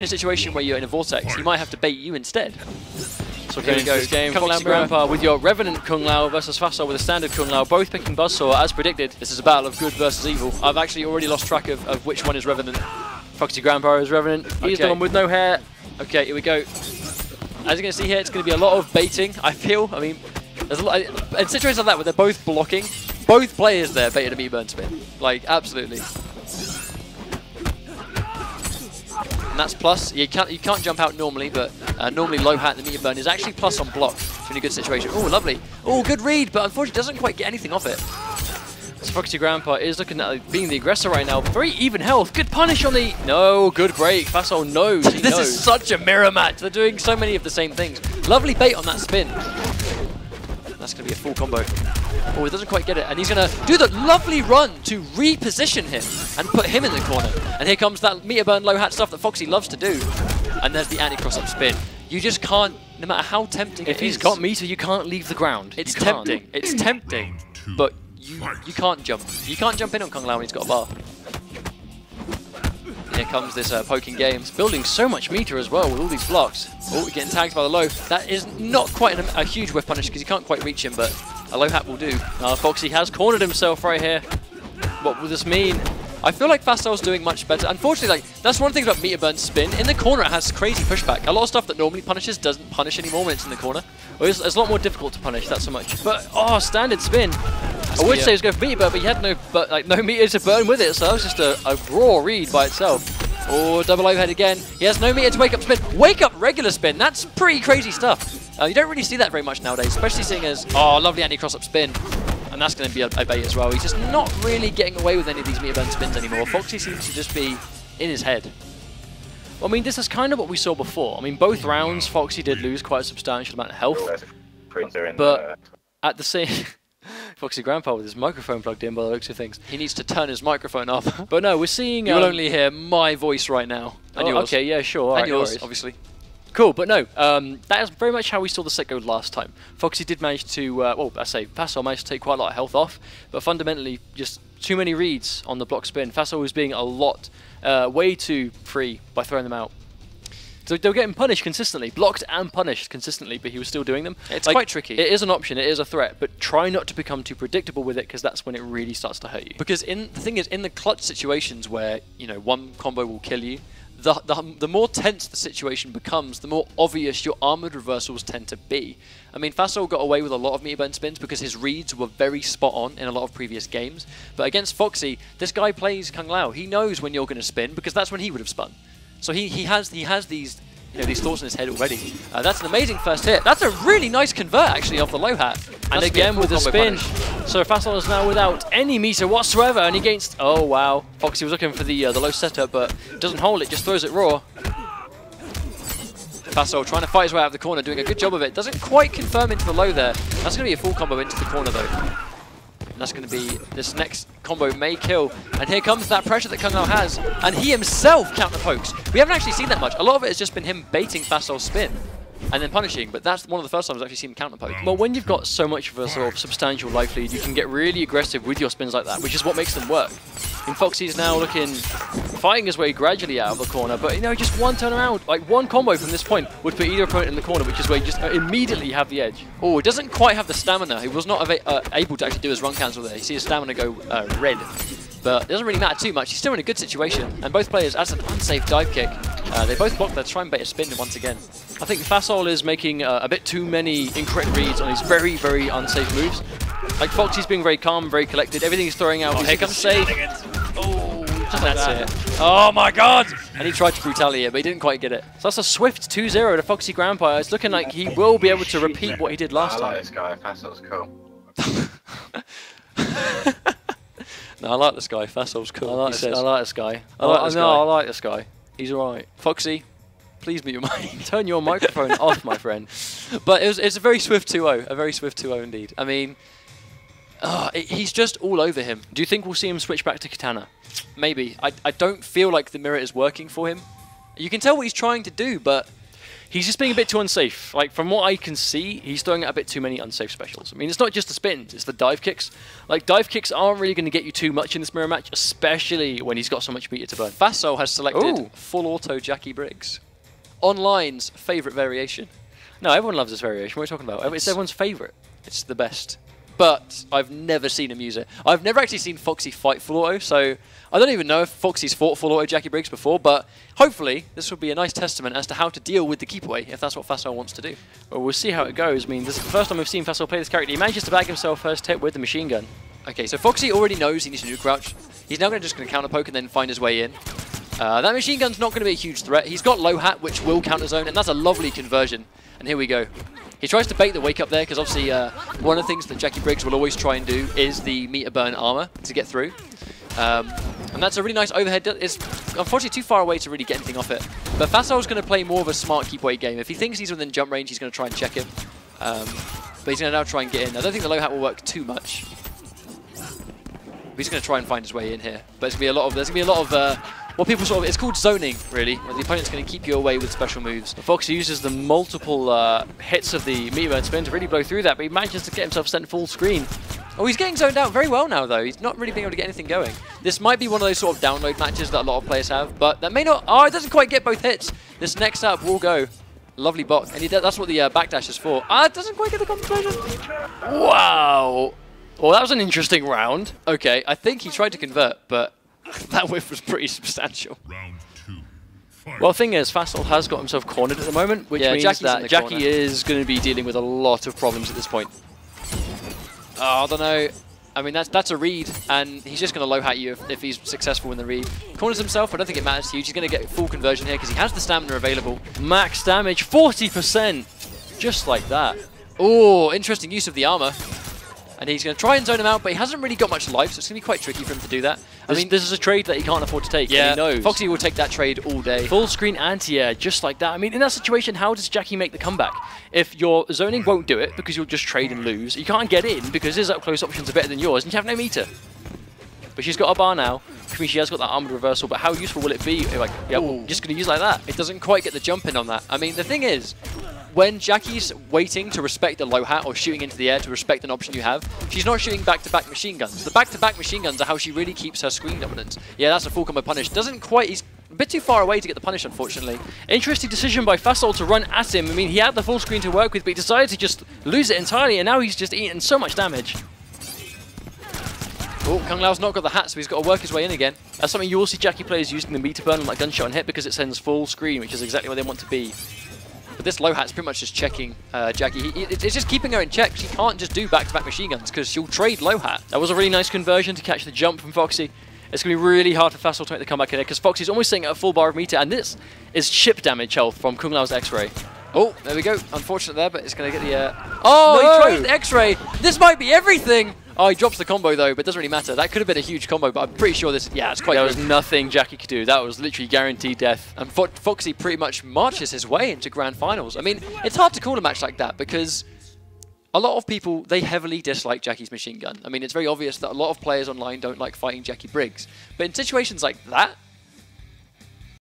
In a situation where you're in a vortex, he might have to bait you instead. So here we go, this game, Grampa with your Revenant Kung Lao versus FASOLL with a standard Kung Lao, both picking Buzzsaw as predicted. This is a battle of good versus evil. I've actually already lost track of which one is Revenant. FASOLL Grampa is Revenant, he's the one with no hair. Okay, here we go. As you can see here, it's going to be a lot of baiting, I feel. I mean, there's a lot, in situations like that where they're both blocking, both players there baited a meat burn spin. Like, absolutely. And that's plus. You can't jump out normally, but normally low hat the meter burn is actually plus on block. It's in a good situation. Oh, lovely. Oh, good read, but unfortunately doesn't quite get anything off it. So FASOLL Grampa is looking at being the aggressor right now. Very even health. Good punish on the... No, good break. FASOLL knows. This is such a mirror match. They're doing so many of the same things. Lovely bait on that spin. That's going to be a full combo. Oh, he doesn't quite get it. And he's going to do the lovely run to reposition him and put him in the corner. And here comes that meter burn low hat stuff that FASOLL loves to do. And there's the anti-cross-up spin. You just can't, no matter how tempting it is. If he's got meter, you can't leave the ground. It's tempting. It's tempting. But you can't jump. You can't jump in on Kung Lao when he's got a bar. Here comes this poking game. It's building so much meter as well with all these blocks. Oh, we're getting tagged by the low. That is not quite a huge whiff punish because you can't quite reach him, but a low hat will do. FASOLL has cornered himself right here. What will this mean? I feel like FASOLL's doing much better. Unfortunately, like, that's one thing about meter burn spin. In the corner, it has crazy pushback. A lot of stuff that normally punishes doesn't punish anymore when it's in the corner. Well, it's a lot more difficult to punish, that so much. But, oh, standard spin. I would say it was going for meter burn, but he had no meter to burn with it, so that was just a raw read by itself. Oh, double overhead again. He has no meter to wake up spin. Wake up regular spin. That's pretty crazy stuff. You don't really see that very much nowadays, especially seeing as, oh, lovely anti-cross-up spin. And that's going to be a bait as well. He's just not really getting away with any of these meter burn spins anymore. FASOLL seems to just be in his head. Well, I mean, this is kind of what we saw before. I mean, both rounds, FASOLL did lose quite a substantial amount of health. But at the same... FASOLL Grampa with his microphone plugged in by the looks of things. He needs to turn his microphone off. But no, we're seeing... You'll only hear my voice right now. And yours. Okay, yeah, sure. And yours, obviously. Cool, but no, that is very much how we saw the set go last time. FASOLL did manage to, well, I say FASOLL managed to take quite a lot of health off, but fundamentally just too many reads on the block spin. FASOLL was being a lot, way too free by throwing them out. So they were getting punished consistently, blocked and punished consistently, but he was still doing them. It's like, quite tricky. It is an option, it is a threat, but try not to become too predictable with it because that's when it really starts to hurt you. Because the thing is, in the clutch situations where, you know, one combo will kill you, the more tense the situation becomes, the more obvious your armored reversals tend to be. I mean, FASOLL got away with a lot of meter burn spins because his reads were very spot on in a lot of previous games. But against FASOLL, this guy plays Kung Lao. He knows when you're going to spin because that's when he would have spun. So he has these, you know, these thoughts in his head already. That's an amazing first hit. That's a really nice convert actually off the low hat. And again with the spin. So FASOLL is now without any meter whatsoever, and he gains... Oh wow, FASOLL was looking for the low setup, but doesn't hold it, just throws it raw. FASOLL trying to fight his way out of the corner, doing a good job of it. Doesn't quite confirm into the low there. That's going to be a full combo into the corner though. And that's going to be, this next combo may kill. And here comes that pressure that Kung Lao has, and he himself counter pokes. We haven't actually seen that much. A lot of it has just been him baiting FASOLL's spin and then punishing, but that's one of the first times I've actually seen him counter poke. Well, when you've got so much of a sort of substantial life lead, you can get really aggressive with your spins like that, which is what makes them work. And FASOLL's now fighting his way gradually out of the corner, but you know, just one turnaround, like one combo from this point would put either opponent in the corner, which is where you just immediately have the edge. Oh, he doesn't quite have the stamina. He was not able to actually do his run cancel there. You see his stamina go red. But it doesn't really matter too much. He's still in a good situation. And both players, as an unsafe dive kick, they both block their try and bait a spin once again. I think FASOLL is making a bit too many incorrect reads on his very, very unsafe moves. Like FASOLL's being very calm, very collected. Everything he's throwing out, here comes safe. Oh, just like that's it. Oh my god! And he tried to brutality it, but he didn't quite get it. So that's a swift 2-0 to FASOLL Grampa. It's looking like he will be able to repeat what he did last time. I like this guy. FASOLL's cool. No, I like this guy. FASOLL's cool. I like this guy. I like this guy. He's alright. FASOLL, please mute your mic. Turn your microphone off, my friend. But it's a very swift 2-0. A very swift 2-0 indeed. I mean, he's just all over him. Do you think we'll see him switch back to Katana? Maybe. I don't feel like the mirror is working for him. You can tell what he's trying to do, but He's just being a bit too unsafe. Like, from what I can see, he's throwing out a bit too many unsafe specials. I mean, it's not just the spins, it's the dive kicks. Like, dive kicks aren't really going to get you too much in this mirror match, especially when he's got so much meter to burn. FASOLL has selected full auto Jackie Briggs. Online's favourite variation. No, everyone loves this variation. What are we talking about? It's everyone's favourite. It's the best. But I've never seen him use it. I've never actually seen FASOLL fight full auto, so I don't even know if FASOLL's fought full auto Jackie Briggs before, but hopefully this will be a nice testament as to how to deal with the keep away, if that's what FASOLL wants to do. Well, we'll see how it goes. I mean, this is the first time we've seen FASOLL play this character. He manages to bag himself first hit with the machine gun. Okay, so FASOLL already knows he needs to do crouch. He's now just going to counter poke and then find his way in. That machine gun's not going to be a huge threat. He's got low hat, which will counter zone, and that's a lovely conversion. And here we go. He tries to bait the wake up there because obviously one of the things that Jackie Briggs will always try and do is the meter burn armor to get through. And that's a really nice overhead. It's unfortunately too far away to really get anything off it. But FASOLL's going to play more of a smart keep away game. If he thinks he's within jump range, he's going to try and check him. But he's going to now try and get in. I don't think the low hat will work too much. But he's going to try and find his way in here. But there's going to be a lot of what people sort of, it's called zoning, really, where the opponent's going to keep you away with special moves. FASOLL uses the multiple hits of the meter burn spin to really blow through that, but he manages to get himself sent full screen. Oh, he's getting zoned out very well now, though. He's not really being able to get anything going. This might be one of those sort of download matches that a lot of players have, but that may not... Oh, it doesn't quite get both hits. This next up will go. Lovely block. And that's what the backdash is for. Ah, it doesn't quite get the conversion. Wow. Well, that was an interesting round. Okay, I think he tried to convert, but that whiff was pretty substantial. Round 2. Well, the thing is, FASOLL has got himself cornered at the moment, which means that Jackie is going to be dealing with a lot of problems at this point. Oh, I don't know. I mean, that's a read, and he's just going to low hat you if he's successful in the read. Corners himself, I don't think it matters huge. He's going to get full conversion here because he has the stamina available. Max damage, 40%. Just like that. Oh, interesting use of the armor. And he's going to try and zone him out, but he hasn't really got much life, so it's going to be quite tricky for him to do that. I mean, this is a trade that he can't afford to take. Yeah, he knows. FASOLL will take that trade all day. Full screen anti-air, just like that. I mean, in that situation, how does Jackie make the comeback? If your zoning won't do it, because you'll just trade and lose, you can't get in because his up-close options are better than yours, and you have no meter. But she's got a bar now. I mean, she has got that armored reversal, but how useful will it be? Like, yeah, well, just going to use like that. It doesn't quite get the jump in on that. I mean, the thing is, when Jackie's waiting to respect the low hat or shooting into the air to respect an option you have, she's not shooting back-to-back machine guns. The back-to-back machine guns are how she really keeps her screen dominance. Yeah, that's a full combo punish. Doesn't quite... He's a bit too far away to get the punish, unfortunately. Interesting decision by FASOLL to run at him. I mean, he had the full screen to work with, but he decided to just lose it entirely, and now he's just eating so much damage. Oh, Kung Lao's not got the hat, so he's got to work his way in again. That's something you will see Jackie players using the meter burn on like gunshot and hit because it sends full screen, which is exactly where they want to be. But this low hat's pretty much just checking Jackie. It's just keeping her in check. She can't just do back-to-back machine guns because she'll trade low hat. That was a really nice conversion to catch the jump from FASOLL. It's going to be really hard for FASOLL to make the comeback in there because FASOLL's almost sitting at a full bar of meter, and this is chip damage health from Kung Lao's X-Ray. Oh, there we go. Unfortunate there, but it's going to get the... Oh, no! He tried the X-Ray! This might be everything! Oh, he drops the combo though, but it doesn't really matter. That could have been a huge combo, but I'm pretty sure this... Yeah, it's quite good. There was nothing Jackie could do. That was literally guaranteed death. And FASOLL pretty much marches his way into Grand Finals. I mean, it's hard to call a match like that because a lot of people, they heavily dislike Jackie's machine gun. I mean, it's very obvious that a lot of players online don't like fighting Jackie Briggs. But in situations like that,